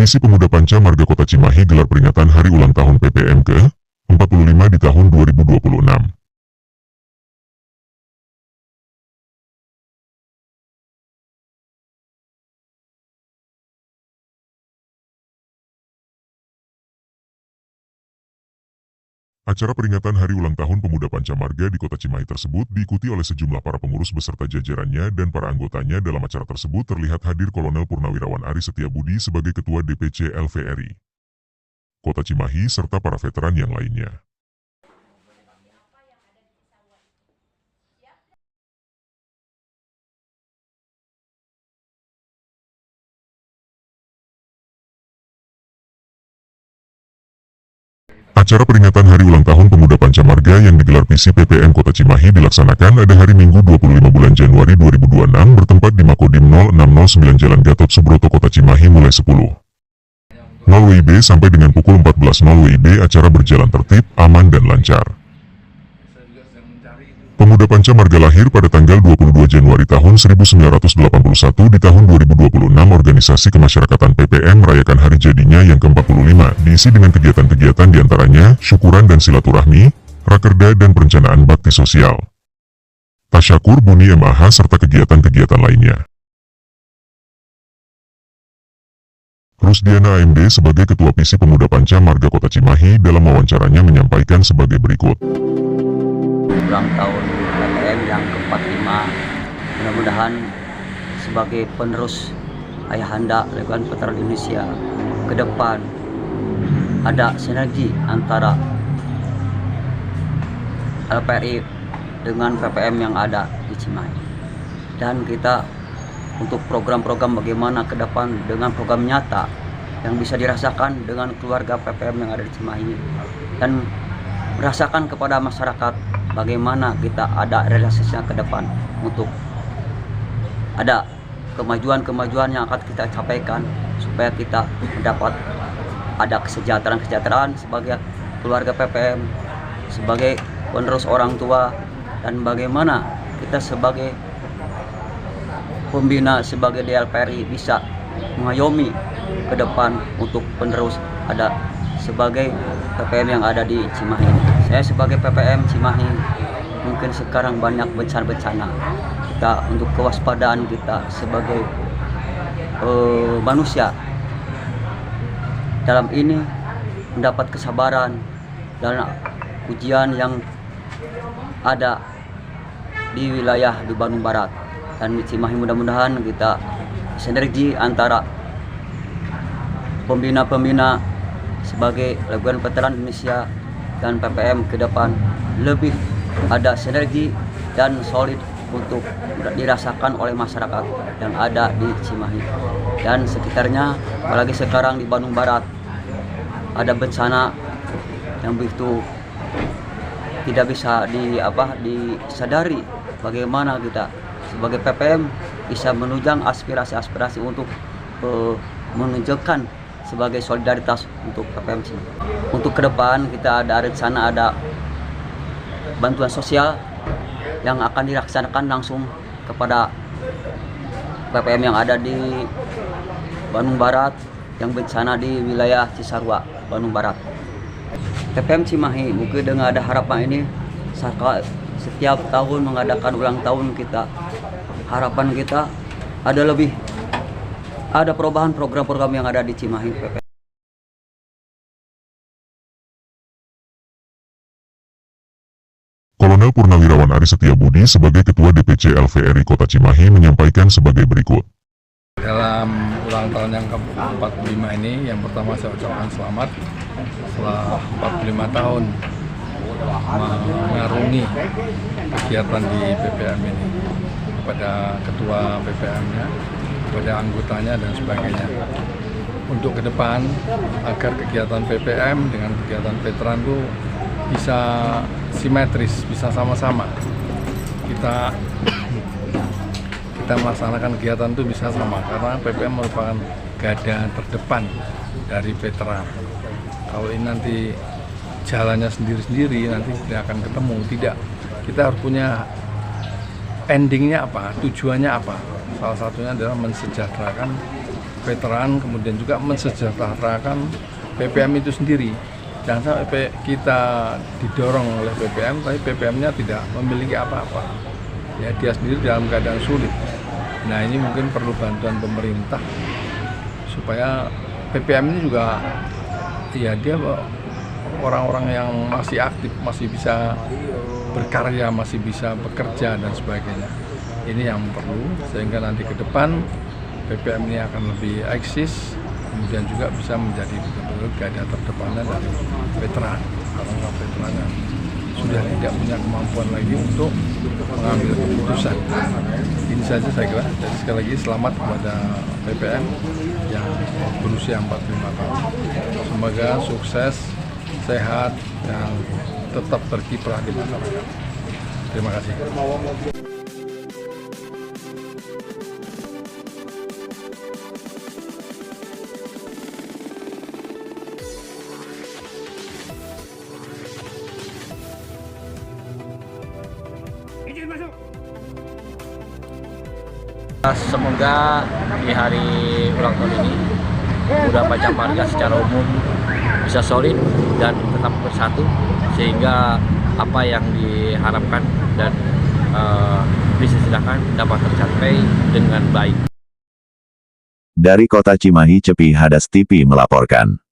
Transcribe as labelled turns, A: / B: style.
A: Visi Pemuda Panca Marga Kota Cimahi gelar peringatan Hari Ulang Tahun PPM ke-45 di tahun 2026. Acara peringatan Hari Ulang Tahun Pemuda Panca Marga di Kota Cimahi tersebut diikuti oleh sejumlah para pengurus beserta jajarannya dan para anggotanya. Dalam acara tersebut terlihat hadir Kolonel Purnawirawan Ari Setiabudi sebagai Ketua DPC LVRI Kota Cimahi serta para veteran yang lainnya. Acara peringatan Hari Ulang Tahun Pemuda Panca Marga yang digelar Visi PPM Kota Cimahi dilaksanakan pada hari Minggu 25 bulan Januari 2026 bertempat di Makodim 0609 Jalan Gatot Subroto Kota Cimahi mulai 10.00 WIB sampai dengan pukul 14.00 WIB. Acara berjalan tertib, aman dan lancar. Pemuda Panca Marga lahir pada tanggal 22 Januari tahun 1981. Di tahun 2026 organisasi kemasyarakatan PPM merayakan hari jadinya yang ke-45, diisi dengan kegiatan-kegiatan diantaranya syukuran dan silaturahmi, rakerda dan perencanaan bakti sosial, tasyakur bunyi MAH serta kegiatan-kegiatan lainnya. Rusdiana AMD sebagai Ketua Visi Pemuda Panca Marga Kota Cimahi dalam wawancaranya menyampaikan sebagai berikut.
B: Ulang tahun PPM yang ke-45, mudah-mudahan sebagai penerus ayahanda Legiun Veteran Indonesia ke depan ada sinergi antara LVRI dengan PPM yang ada di Cimahi, dan kita untuk program-program bagaimana ke depan dengan program nyata yang bisa dirasakan dengan keluarga PPM yang ada di Cimahi dan merasakan kepada masyarakat bagaimana kita ada realisasinya ke depan untuk ada kemajuan-kemajuan yang akan kita capaikan supaya kita mendapat ada kesejahteraan sebagai keluarga PPM, sebagai penerus orang tua, dan bagaimana kita sebagai pembina sebagai DLVRI bisa mengayomi ke depan untuk penerus ada sebagai PPM yang ada di Cimahi. Saya sebagai PPM Cimahi mungkin sekarang banyak bencana-bencana. Kita untuk kewaspadaan kita sebagai manusia dalam ini mendapat kesabaran dan ujian yang ada di wilayah di Bandung Barat dan di Cimahi. Mudah-mudahan kita sinergi antara pembina-pembina sebagai Legiun Veteran Indonesia dan PPM ke depan lebih ada sinergi dan solid untuk dirasakan oleh masyarakat yang ada di Cimahi dan sekitarnya. Apalagi sekarang di Bandung Barat ada bencana yang begitu tidak bisa disadari bagaimana kita sebagai PPM bisa menunjang aspirasi-aspirasi untuk menunjukkan sebagai solidaritas untuk PPM Cimahi. Untuk ke depan kita ada rencana ada bantuan sosial yang akan dilaksanakan langsung kepada PPM yang ada di Bandung Barat yang bencana di wilayah Cisarua, Bandung Barat. PPM Cimahi mungkin dengan ada harapan ini setiap tahun mengadakan ulang tahun kita. Harapan kita ada perubahan program-program yang ada di Cimahi PPM.
A: Kolonel Purnawirawan Ari Setiabudi sebagai Ketua DPC LVRI Kota Cimahi menyampaikan sebagai berikut.
C: Dalam ulang tahun yang ke-45 ini, yang pertama saya ucapkan selamat setelah 45 tahun mengarungi kegiatan di PPM ini, kepada Ketua PPM-nya, kepada anggotanya dan sebagainya. Untuk ke depan agar kegiatan PPM dengan kegiatan veteran itu bisa simetris, bisa sama-sama. Kita melaksanakan kegiatan itu bisa sama karena PPM merupakan garda terdepan dari veteran. Kalau ini nanti jalannya sendiri-sendiri nanti tidak akan ketemu. Tidak, kita harus punya endingnya apa, tujuannya apa. Salah satunya adalah mensejahterakan veteran, kemudian juga mensejahterakan PPM itu sendiri. Jangan sampai kita didorong oleh PPM, tapi PPM-nya tidak memiliki apa-apa. Ya, dia sendiri dalam keadaan sulit. Nah, ini mungkin perlu bantuan pemerintah supaya PPM ini juga, ya dia orang-orang yang masih aktif, masih bisa berkarya, masih bisa bekerja dan sebagainya. Ini yang perlu, sehingga nanti ke depan PPM ini akan lebih eksis, kemudian juga bisa menjadi betul-betul garda terdepannya dari veteran, orang-orang veteran yang sudah tidak punya kemampuan lagi untuk mengambil keputusan. Ini saja saya kira. Jadi sekali lagi selamat kepada PPM yang berusia 45 tahun. Semoga sukses, sehat, dan tetap berkiprah di masyarakat. Terima kasih.
D: Semoga di hari ulang tahun ini Muda Pajak Marga secara umum bisa solid dan tetap bersatu, sehingga apa yang diharapkan dan disediakan dapat tercapai dengan baik.
E: Dari Kota Cimahi, Cepi Hadas TV melaporkan.